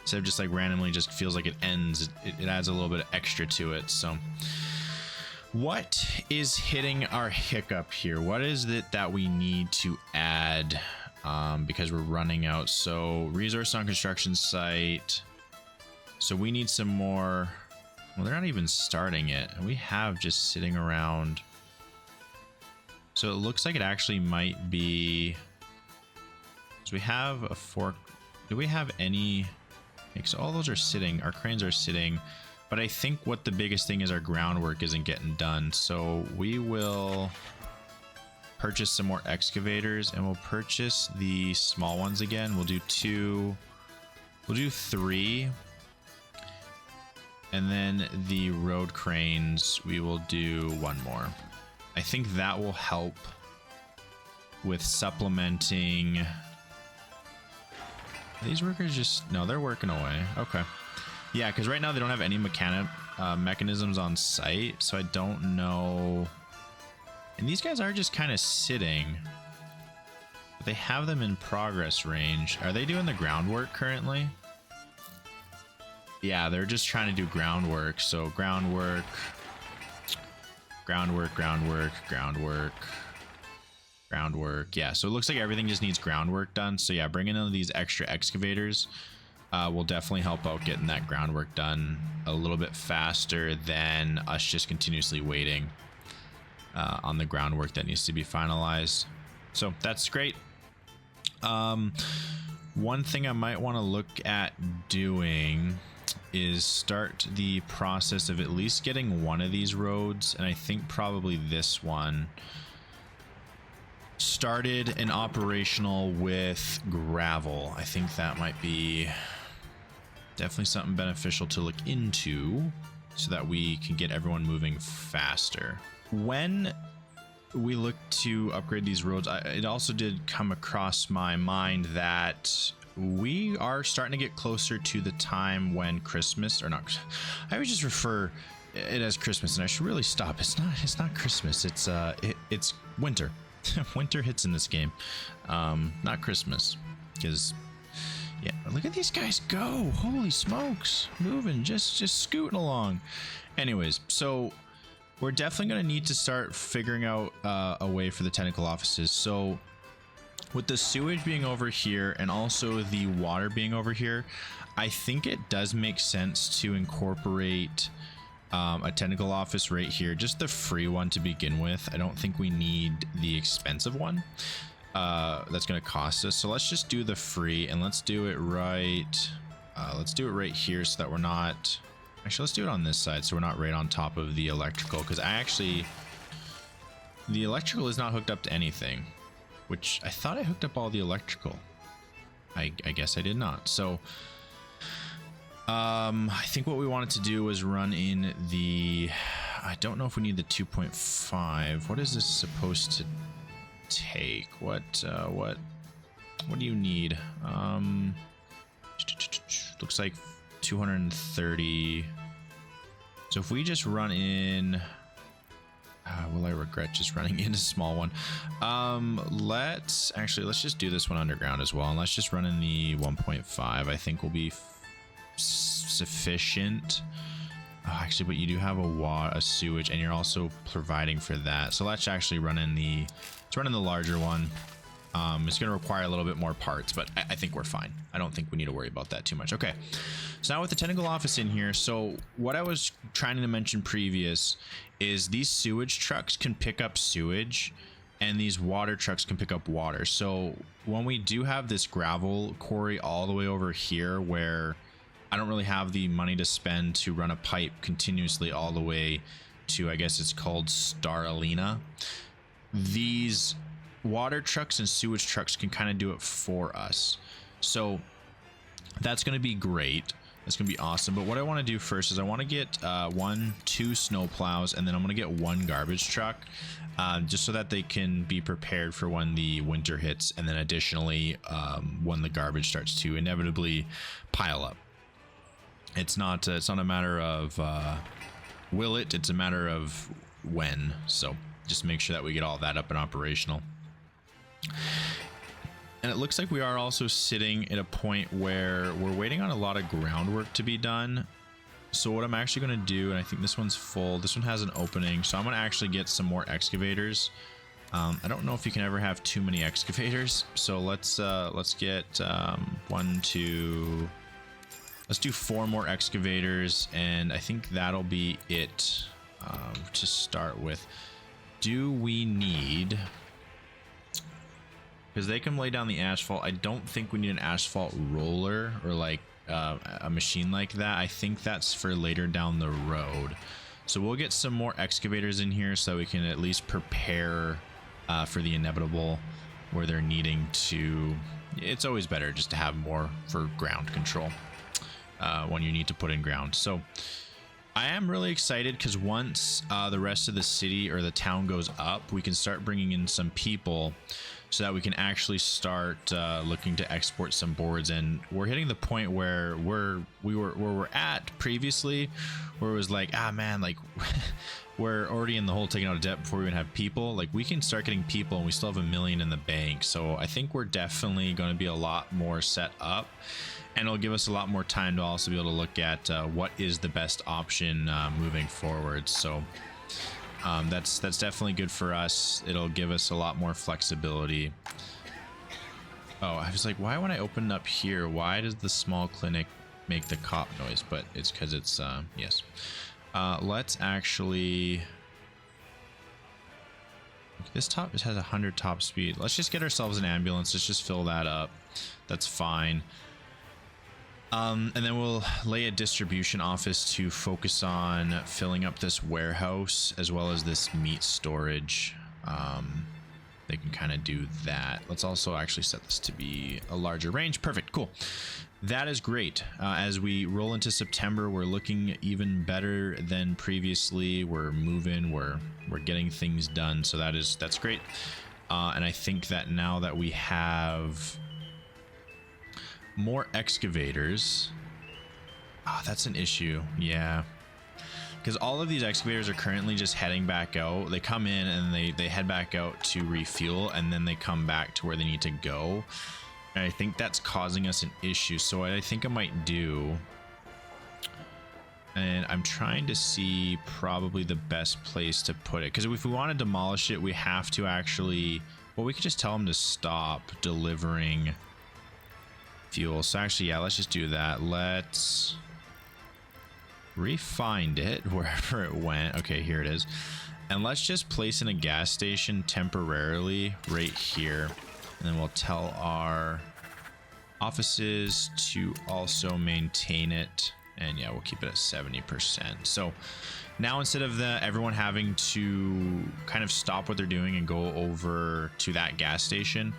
instead of just like randomly just feels like it ends, it adds a little bit of extra to it. So what is hitting our hiccup here? What is it that we need to add, because we're running out? So resource on construction site. So we need some more. Well, they're not even starting it, and we have just sitting around. So it looks like it actually might be, so we have a fork. Do we have any? So all those are sitting, our cranes are sitting. But I think what the biggest thing is, our groundwork isn't getting done. So we will purchase some more excavators, and we'll purchase the small ones again. We'll do 2, we'll do 3. And then the road cranes, we will do 1 more. I think that will help with supplementing. These workers just, no, they're working away. Okay. Yeah, because right now they don't have any mechanisms on site, so I don't know. And these guys are just kind of sitting. But they have them in progress range. Are they doing the groundwork currently? Yeah, they're just trying to do groundwork. So groundwork, groundwork, groundwork, groundwork, groundwork. Yeah, so it looks like everything just needs groundwork done. So yeah, bringing in these extra excavators will definitely help out getting that groundwork done a little bit faster than us just continuously waiting on the groundwork that needs to be finalized. So that's great. One thing I might want to look at doing is start the process of at least getting one of these roads, and I think probably this one, started and operational with gravel. I think that might be definitely something beneficial to look into so that we can get everyone moving faster. When we look to upgrade these roads, it also did come across my mind that we are starting to get closer to the time when Christmas, or not, I always just refer it as Christmas, and I should really stop. It's not Christmas. It's winter. Winter hits in this game, not Christmas, because yeah, look at these guys go. Holy smokes, moving, just scooting along. Anyways, so we're definitely going to need to start figuring out a way for the technical offices. So with the sewage being over here and also the water being over here, I think it does make sense to incorporate a technical office right here, just the free one to begin with. I don't think we need the expensive one that's going to cost us. So let's just do the free, and let's do it right. Let's do it right here so that we're not, actually let's do it on this side so we're not right on top of the electrical, because the electrical is not hooked up to anything, which I thought I hooked up all the electrical. I guess I did not. So I think what we wanted to do was run in the, I don't know if we need the 2.5. What is this supposed to take? What do you need? Looks like 230. So if we just run in, will I regret just running in a small one? Let's just do this one underground as well, and let's just run in the 1.5. I think will be sufficient. Actually, but you do have a sewage, and you're also providing for that. So let's actually run in the larger one. It's going to require a little bit more parts, but I think we're fine. I don't think we need to worry about that too much. Okay, so now with the technical office in here, so what I was trying to mention previous is these sewage trucks can pick up sewage, and these water trucks can pick up water. So when we do have this gravel quarry all the way over here, where I don't really have the money to spend to run a pipe continuously all the way to, I guess it's called Staralina, these water trucks and sewage trucks can kind of do it for us. So that's going to be great. That's going to be awesome. But what I want to do first is I want to get 2 snow plows, and then I'm going to get 1 garbage truck, just so that they can be prepared for when the winter hits, and then additionally when the garbage starts to inevitably pile up. It's not a matter of will it, it's a matter of when. So just make sure that we get all that up and operational. And it looks like we are also sitting at a point where we're waiting on a lot of groundwork to be done. So what I'm actually going to do, and I think this one's full, this one has an opening, so I'm going to actually get some more excavators. I don't know if you can ever have too many excavators, so let's get 1, 2, let's do 4 more excavators, and I think that'll be it to start with. Do we need, because they can lay down the asphalt, I don't think we need an asphalt roller or like a machine like that. I think that's for later down the road. So we'll get some more excavators in here so we can at least prepare for the inevitable where they're needing to. It's always better just to have more for ground control when you need to put in ground. So I am really excited because once the rest of the city or the town goes up, we can start bringing in some people so that we can actually start looking to export some boards. And we're hitting the point where we're at previously, where it was like, ah man, like we're already in the hole taking out of debt before we even have people. Like we can start getting people and we still have $1 million in the bank. So I think we're definitely going to be a lot more set up, and it'll give us a lot more time to also be able to look at what is the best option moving forward. So that's definitely good for us. It'll give us a lot more flexibility. Oh, I was like, why when I open up here, why does the small clinic make the cop noise? But it's because it's yes. Let's actually, this top, it has 100 top speed. Let's just get ourselves an ambulance. Let's just fill that up. That's fine. And then we'll lay a distribution office to focus on filling up this warehouse as well as this meat storage. They can kind of do that. Let's also actually set this to be a larger range. Perfect. Cool. That is great. As we roll into September, we're looking even better than previously. We're moving, we're getting things done. So that's great. And I think that now that we have more excavators, that's an issue. Yeah, because all of these excavators are currently just heading back out. They come in and they head back out to refuel, and then they come back to where they need to go, and I think that's causing us an issue. So what I think I might do, and I'm trying to see probably the best place to put it, because if we want to demolish it, we have to actually, well, we could just tell them to stop delivering fuel. So actually, yeah, let's just do that. Let's re-find it wherever it went. Okay, here it is. And let's just place in a gas station temporarily right here. And then we'll tell our offices to also maintain it. And yeah, we'll keep it at 70%. So now instead of everyone having to kind of stop what they're doing and go over to that gas station,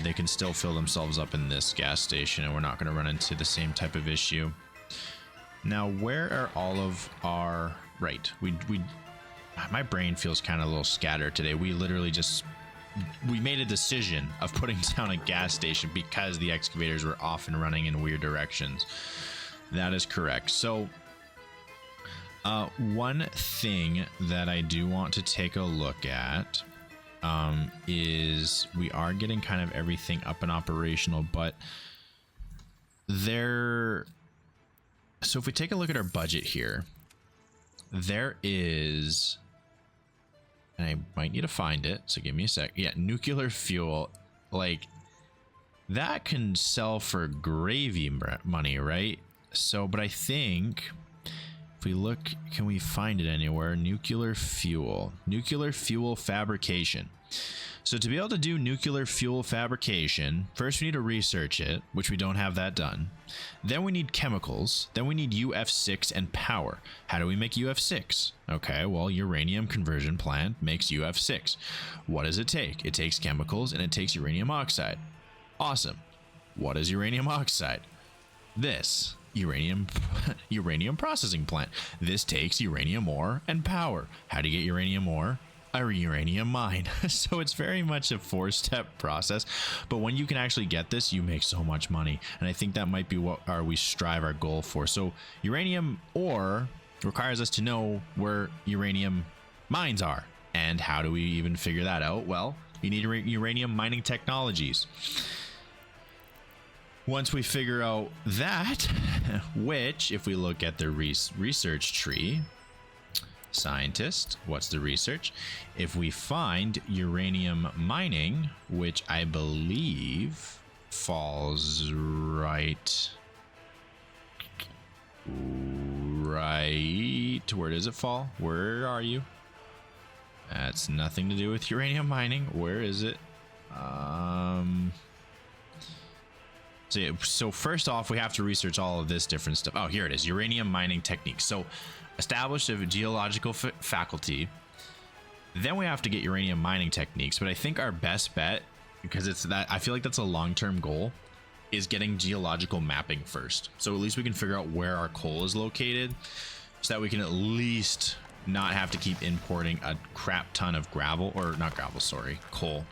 they can still fill themselves up in this gas station, and we're not going to run into the same type of issue. Now, where are all of our, right, my brain feels kind of a little scattered today. We literally we made a decision of putting down a gas station because the excavators were off and running in weird directions. That is correct. So one thing that I do want to take a look at is we are getting kind of everything up and operational, but so if we take a look at our budget here, there is, and I might need to find it, so give me a sec. Yeah, nuclear fuel, like that can sell for gravy money, right? So, but I think if we look, can we find it anywhere? Nuclear fuel fabrication. So to be able to do nuclear fuel fabrication, first we need to research it, which we don't have that done. Then we need chemicals. Then we need UF6 and power. How do we make UF6? Okay, well, uranium conversion plant makes UF6. What does it take? It takes chemicals and it takes uranium oxide. Awesome. What is uranium oxide? This. Uranium processing plant. This takes uranium ore and power. How do you get uranium ore? A uranium mine. So it's very much a 4-step process, but when you can actually get this, you make so much money, and I think that might be what we strive our goal for. So uranium ore requires us to know where uranium mines are, and how do we even figure that out? Well, you need uranium mining technologies. Once we figure out that, which if we look at the research tree, scientist, what's the research? If we find uranium mining, which I believe falls right, where does it fall? Where are you? That's nothing to do with uranium mining. Where is it? So first off, we have to research all of this different stuff. Oh, here it is, uranium mining techniques. So establish a geological faculty. Then we have to get uranium mining techniques. But I think our best bet, because I feel like that's a long-term goal, is getting geological mapping first. So at least we can figure out where our coal is located, so that we can at least not have to keep importing a crap ton of gravel, or not gravel, sorry, coal.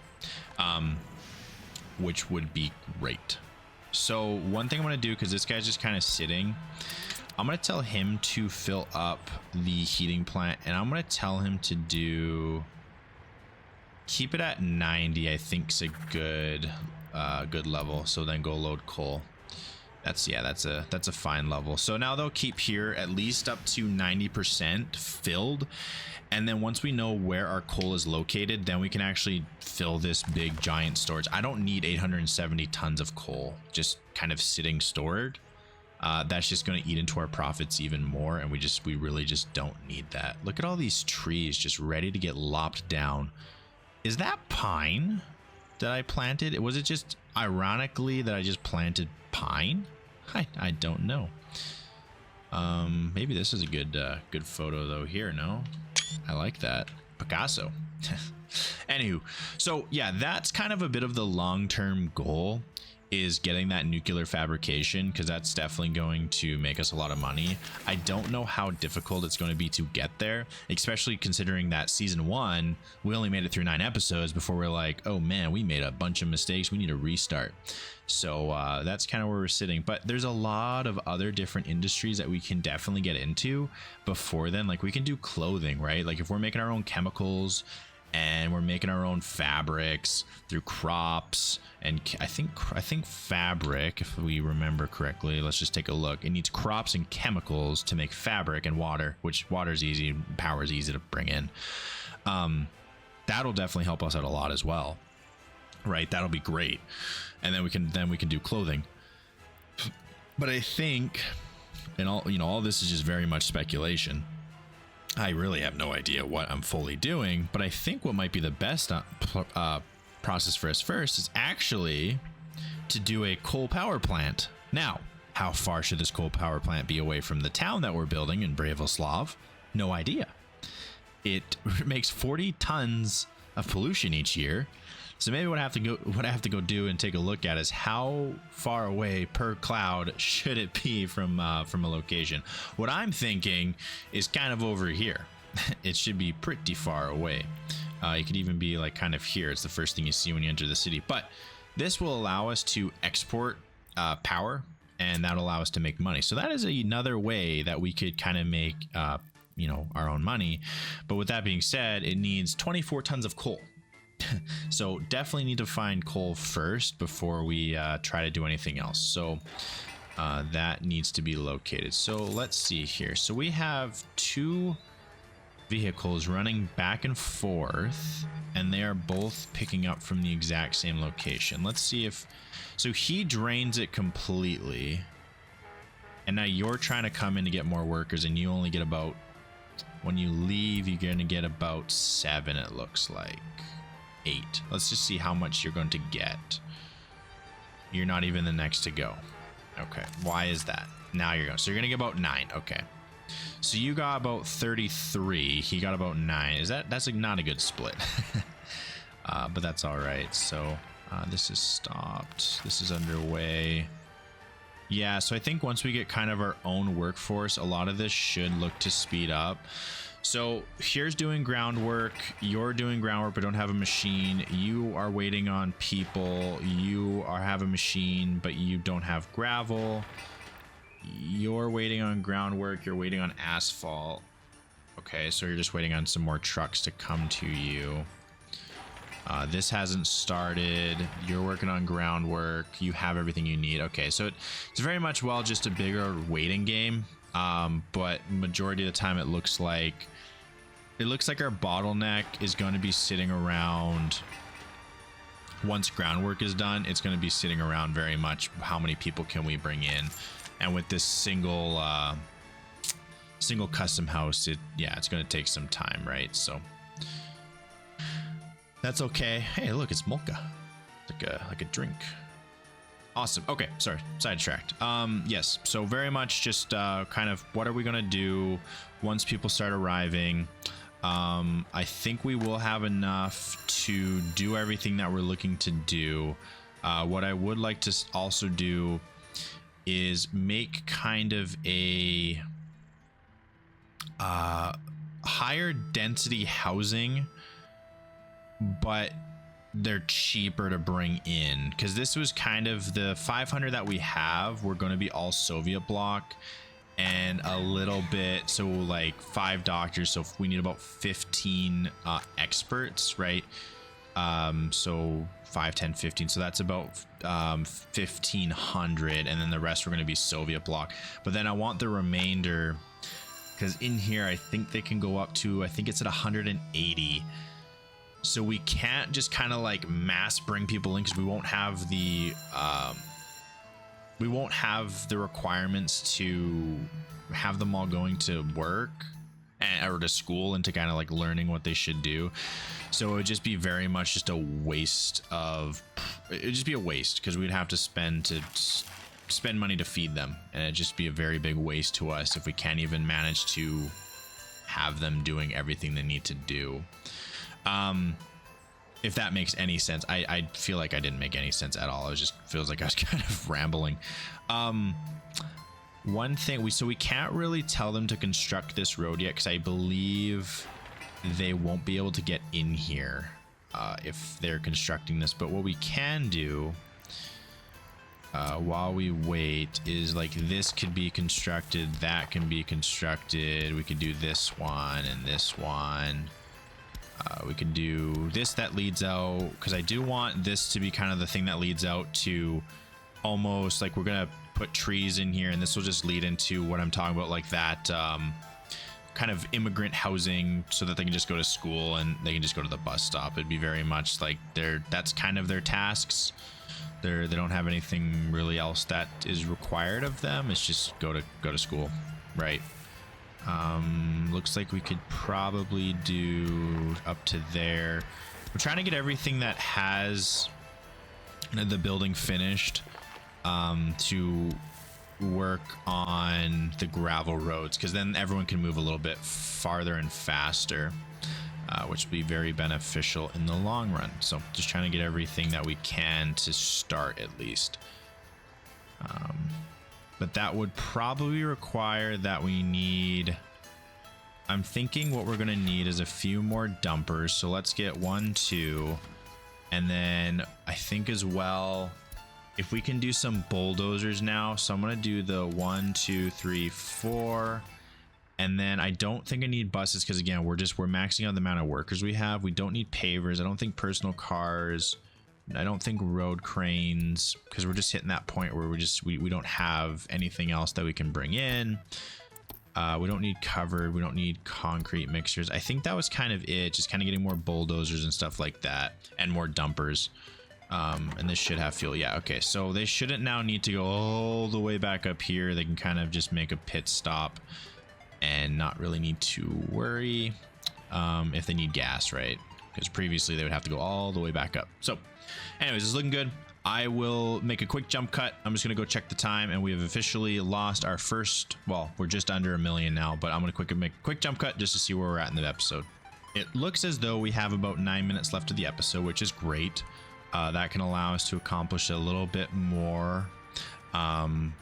which would be great. So one thing I'm going to do, because this guy's just kind of sitting, I'm going to tell him to fill up the heating plant, and I'm going to tell him to keep it at 90. I think is a good level. So then go load coal. That's a fine level. So now they'll keep here at least up to 90% filled, and then once we know where our coal is located, then we can actually fill this big giant storage. I don't need 870 tons of coal just kind of sitting stored. That's just going to eat into our profits even more, and we really just don't need that. Look at all these trees just ready to get lopped down. Is that pine that I planted? Was it just ironically that I just planted pine? I don't know. Maybe this is a good photo though here. No, I like that. Picasso. Anywho, so yeah, that's kind of a bit of the long-term goal, is getting that nuclear fabrication, because that's definitely going to make us a lot of money. I don't know how difficult it's going to be to get there, especially considering that season 1 we only made it through 9 episodes before we're like, oh man, we made a bunch of mistakes, we need to restart. So that's kind of where we're sitting. But there's a lot of other different industries that we can definitely get into before then. Like we can do clothing, right? Like if we're making our own chemicals and we're making our own fabrics through crops, and I think fabric, if we remember correctly, let's just take a look. It needs crops and chemicals to make fabric, and water, which water is easy, power is easy to bring in. That'll definitely help us out a lot as well, right? That'll be great. And then we can do clothing. But I think, and all this is just very much speculation. I really have no idea what I'm fully doing, but I think what might be the best process for us first is actually to do a coal power plant. Now, how far should this coal power plant be away from the town that we're building in Bravoslav? No idea. It makes 40 tons of pollution each year. So maybe what I have to go do and take a look at is how far away per cloud should it be from a location. What I'm thinking is kind of over here. It should be pretty far away. It could even be like kind of here. It's the first thing you see when you enter the city. But this will allow us to export power, and that'll allow us to make money. So that is another way that we could kind of make our own money. But with that being said, it needs 24 tons of coal. So definitely need to find coal first before we try to do anything else. So that needs to be located. So let's see here. So we have 2 vehicles running back and forth, and they are both picking up from the exact same location. Let's see if, so he drains it completely, and now you're trying to come in to get more workers, and you only get about, when you leave, you're going to get about 7, it looks like. 8. Let's just see how much you're going to get. You're not even the next to go. Okay, why is that? Now you're going, so you're gonna get about 9. Okay, so you got about 33, he got about 9. That's not a good split. But that's all right. So this is stopped, this is underway. Yeah, so I think once we get kind of our own workforce, a lot of this should look to speed up. So here's doing groundwork, you're doing groundwork but don't have a machine, you are waiting on people, you have a machine but you don't have gravel, you're waiting on groundwork, you're waiting on asphalt. Okay, so you're just waiting on some more trucks to come to you. This hasn't started, you're working on groundwork, you have everything you need. Okay, so it's very much just a bigger waiting game, but majority of the time it looks like our bottleneck is going to be sitting around, once groundwork is done, it's going to be sitting around very much how many people can we bring in. And with this single custom house, it's going to take some time, right? So that's okay. Hey, look, it's Molka, like a drink. Awesome. Okay, sorry, sidetracked. Yes, so very much just kind of what are we gonna do once people start arriving. I think we will have enough to do everything that we're looking to do. What I would like to also do is make kind of a higher density housing, but they're cheaper to bring in, because this was kind of the 500 that we have. We're going to be all Soviet bloc and a little bit, so like 5 doctors, so we need about 15 experts, right? So 5, 10, 15, so that's about 1500, and then the rest we're going to be Soviet bloc. But then I want the remainder, because in here I think they can go up to, I think it's at 180. So we can't just kind of like mass bring people in, because we won't have the requirements to have them all going to work or to school and to kind of like learning what they should do. So it would just be very much just a waste of, it would just be a waste, because we'd have to spend money to feed them, and it'd just be a very big waste to us if we can't even manage to have them doing everything they need to do. If that makes any sense. I feel like I didn't make any sense at all. It just feels like I was kind of rambling. One thing, we can't really tell them to construct this road yet, because I believe they won't be able to get in here if they're constructing this. But what we can do while we wait is, like, this could be constructed, that can be constructed. We could do this one and this one. We could do this that leads out, because I do want this to be kind of the thing that leads out to almost like we're gonna put trees in here, and this will just lead into what I'm talking about, like that kind of immigrant housing, so that they can just go to school and they can just go to the bus stop. It'd be very much like that's kind of their tasks. They don't have anything really else that is required of them. It's just go to school, right? Looks like we could probably do up to there. We're trying to get everything that has the building finished to work on the gravel roads, because then everyone can move a little bit farther and faster, which will be very beneficial in the long run. So just trying to get everything that we can to start, at least. But that would probably require that we need, I'm thinking what we're going to need is a few more dumpers. So let's get 1, 2, and then I think as well, if we can do some bulldozers now. So I'm going to do the 1, 2, 3, 4. And then I don't think I need buses, because again, we're maxing out the amount of workers we have. We don't need pavers. I don't think personal cars. I don't think road cranes, because we're just hitting that point where we don't have anything else that we can bring in. We don't need covered. We don't need concrete mixers. I think that was kind of it. Just kind of getting more bulldozers and stuff like that, and more dumpers. And this should have fuel. Yeah, okay. So they shouldn't now need to go all the way back up here. They can kind of just make a pit stop and not really need to worry if they need gas, right? Because previously they would have to go all the way back up. So anyways, it's looking good. I will make a quick jump cut. I'm just going to go check the time, and we have officially lost our first, well, we're just under 1 million now, but I'm going to make a quick jump cut just to see where we're at in the episode. It looks as though we have about 9 minutes left of the episode, which is great. That can allow us to accomplish a little bit more,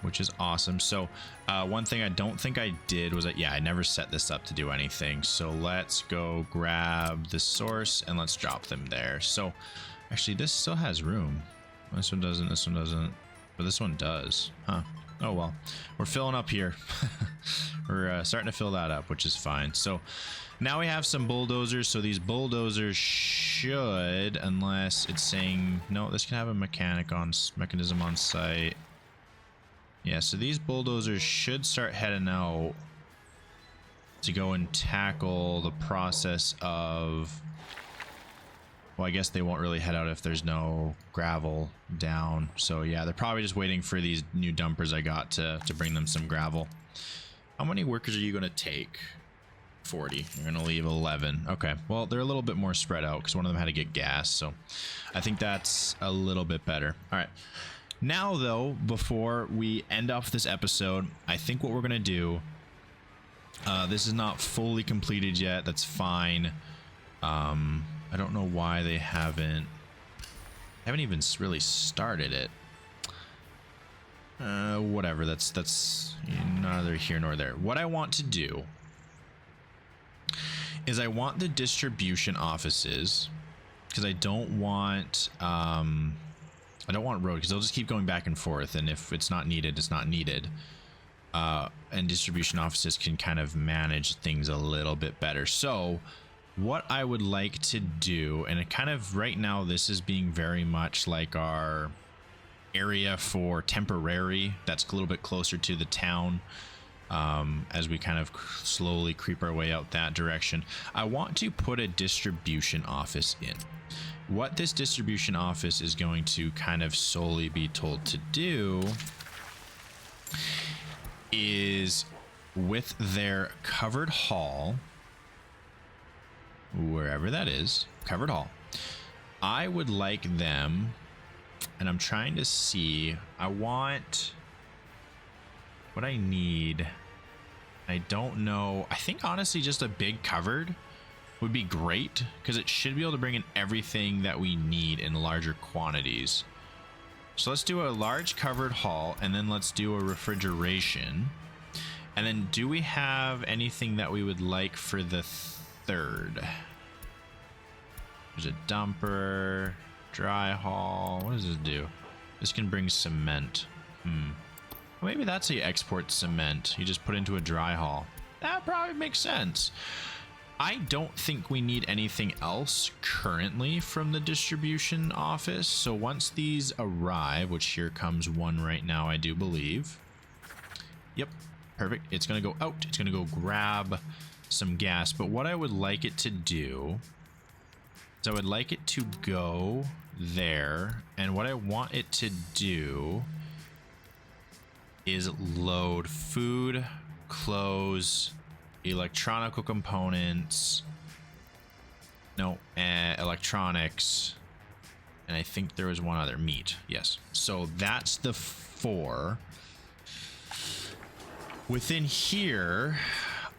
which is awesome. So one thing I don't think I did was that, yeah, I never set this up to do anything. So let's go grab the source and let's drop them there. So actually this still has room. This one doesn't, but this one does. Huh. Oh well, we're filling up here. We're starting to fill that up, which is fine. So now we have some bulldozers. So these bulldozers should, unless it's saying no, this can have a mechanism on site. Yeah, so these bulldozers should start heading out to go and tackle the process of, well, I guess they won't really head out if there's no gravel down. So yeah, they're probably just waiting for these new dumpers I got to bring them some gravel. How many workers are you going to take? 40. You're going to leave 11. Okay, well, they're a little bit more spread out because one of them had to get gas. So I think that's a little bit better. All right. Now, though, before we end off this episode, I think what we're going to do, this is not fully completed yet. That's fine. I don't know why they haven't even really started it. Whatever, that's neither here nor there. What I want to do is I want the distribution offices because I don't want road, because they'll just keep going back and forth, and if it's not needed, it's not needed. And distribution offices can kind of manage things a little bit better. So what I would like to do, and it kind of right now this is being very much like our area for temporary, that's a little bit closer to the town, as we kind of slowly creep our way out that direction. I want to put a distribution office in. What this distribution office is going to kind of solely be told to do is, with their covered hall, wherever that is, covered hall, I would like them, and I'm trying to see, I want what I need. I don't know. I think honestly just a big covered would be great, because it should be able to bring in everything that we need in larger quantities. So let's do a large covered hall, and then let's do a refrigeration. And then do we have anything that we would like for the third? There's a dumper, dry hall. What does this do? This can bring cement. Maybe that's how you export cement. You just put into a dry hall. That probably makes sense. I don't think we need anything else currently from the distribution office. So once these arrive, which here comes one right now, I do believe. Yep, perfect. It's going to go out. It's going to go grab some gas. But what I would like it to do is I would like it to go there. And what I want it to do is load food, clothes, electronical components, electronics, and I think there was one other, meat. Yes, so that's the 4 within here.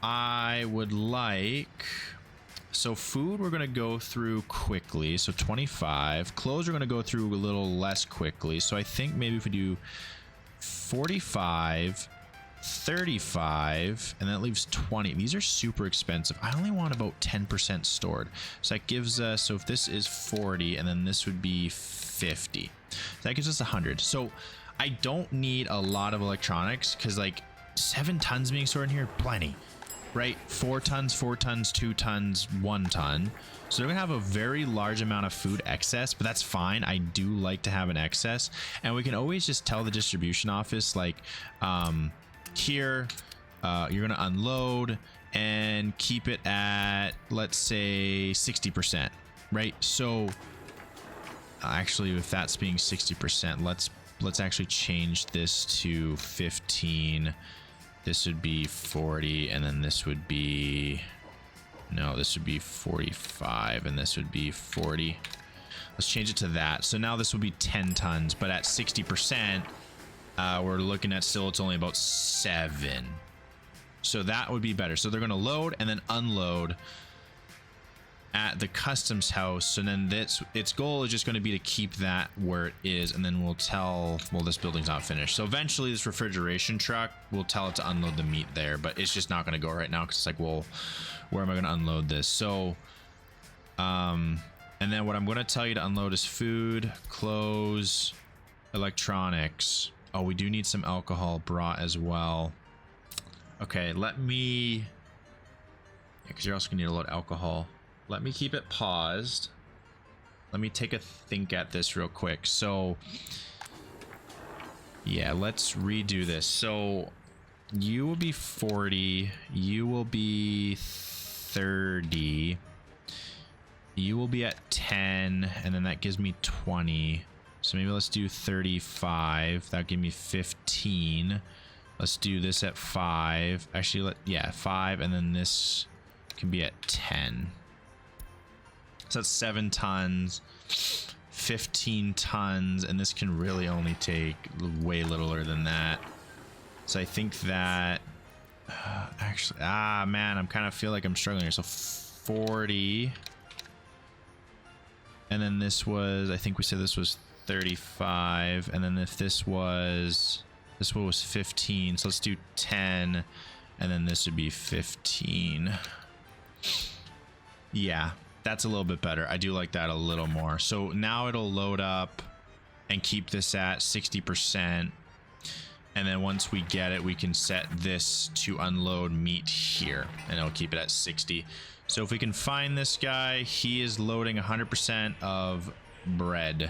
I would like, so food we're going to go through quickly, so 25. Clothes we're going to go through a little less quickly, so I think maybe if we do 45, 35, and that leaves 20. These are super expensive. I only want about 10% stored, so that gives us, so if this is 40 and then this would be 50, that gives us 100. So I don't need a lot of electronics, because like 7 tons being stored in here, plenty, right? 4 tons, 4 tons, 2 tons, 1 ton. So they're gonna have a very large amount of food excess, but that's fine. I do like to have an excess, and we can always just tell the distribution office, like, here, you're gonna unload and keep it at, let's say, 60%, right? So actually, if that's being 60%, let's actually change this to 15. This would be 40, and then this would be, no, this would be 45, and this would be 40. Let's change it to that. So now this will be 10 tons, but at 60%, we're looking at still, it's only about 7. So that would be better. So they're going to load and then unload at the customs house. And then its goal is just going to be to keep that where it is. And then we'll tell, well, this building's not finished. So eventually this refrigeration truck will tell it to unload the meat there, but it's just not going to go right now, because it's like, well, where am I going to unload this? So, and then what I'm going to tell you to unload is food, clothes, electronics. Oh, we do need some alcohol brought as well. Okay, let me, yeah, because you're also gonna need a lot of alcohol. Let me keep it paused. Let me take a think at this real quick. So yeah, let's redo this. So you will be 40, you will be 30, you will be at 10, and then that gives me 20. So maybe let's do 35. That'll give me 15. Let's do this at 5. Actually, 5, and then this can be at 10. So that's 7 tons, 15 tons, and this can really only take way littler than that. So I think that actually, man, I'm kind of feel like I'm struggling here. So 40, and then this was, I think we said this was 35, and then if this was 15, so let's do 10, and then this would be 15. Yeah, That's a little bit better. I do like that a little more. So now it'll load up and keep this at 60%. And then once we get it, we can set this to unload meat here, and it'll keep it at 60. So if we can find this guy, he is loading 100% of bread.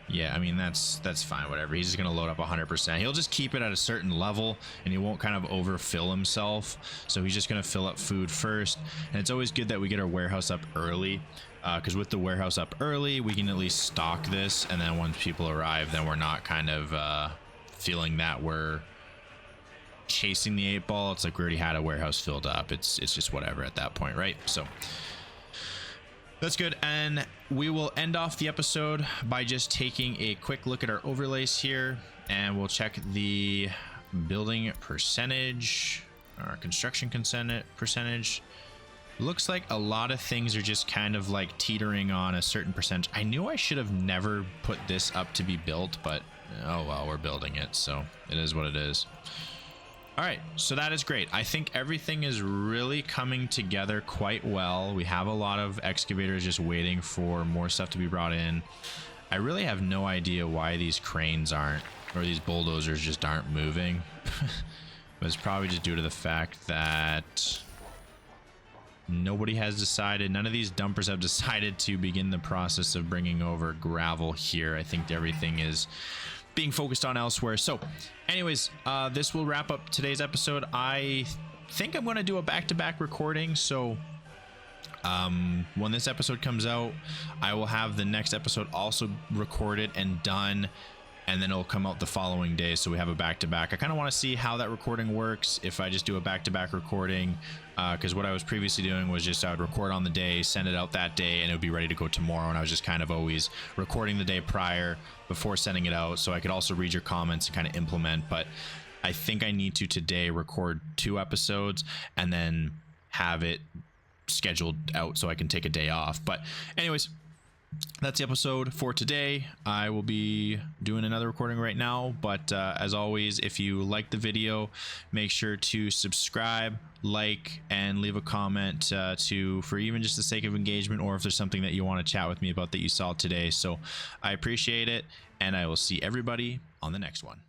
Yeah, I mean, that's fine, whatever. He's just gonna load up 100%. He'll just keep it at a certain level, and he won't kind of overfill himself. So he's just gonna fill up food first. And it's always good that we get our warehouse up early, because with the warehouse up early, we can at least stock this, and then once people arrive, then we're not kind of feeling that we're chasing the 8-ball. It's like we already had a warehouse filled up. It's just whatever at that point, right? So that's good. And we will end off the episode by just taking a quick look at our overlays here, and we'll check the building percentage, our construction percentage. Looks like a lot of things are just kind of like teetering on a certain percentage. I knew I should have never put this up to be built, but oh well, we're building it, so it is what it is. All right, so that is great. I think everything is really coming together quite well. We have a lot of excavators just waiting for more stuff to be brought in. I really have no idea why these cranes aren't, or these bulldozers just aren't moving. But it's probably just due to the fact that nobody has decided, none of these dumpers have decided to begin the process of bringing over gravel here. I think everything is being focused on elsewhere. So anyways, this will wrap up today's episode. I think I'm going to do a back-to-back recording. So when this episode comes out, I will have the next episode also recorded and done, and then it'll come out the following day. So we have a back-to-back. I kind of want to see how that recording works if I just do a back-to-back recording, because what I was previously doing was just I would record on the day, send it out that day, and it would be ready to go tomorrow. And I was just kind of always recording the day prior before sending it out, so I could also read your comments and kind of implement. But I think I need to today record 2 episodes and then have it scheduled out so I can take a day off. But anyways, that's the episode for today. I will be doing another recording right now, but as always, if you like the video, make sure to subscribe, like, and leave a comment for even just the sake of engagement, or if there's something that you want to chat with me about that you saw today. So I appreciate it, and I will see everybody on the next one.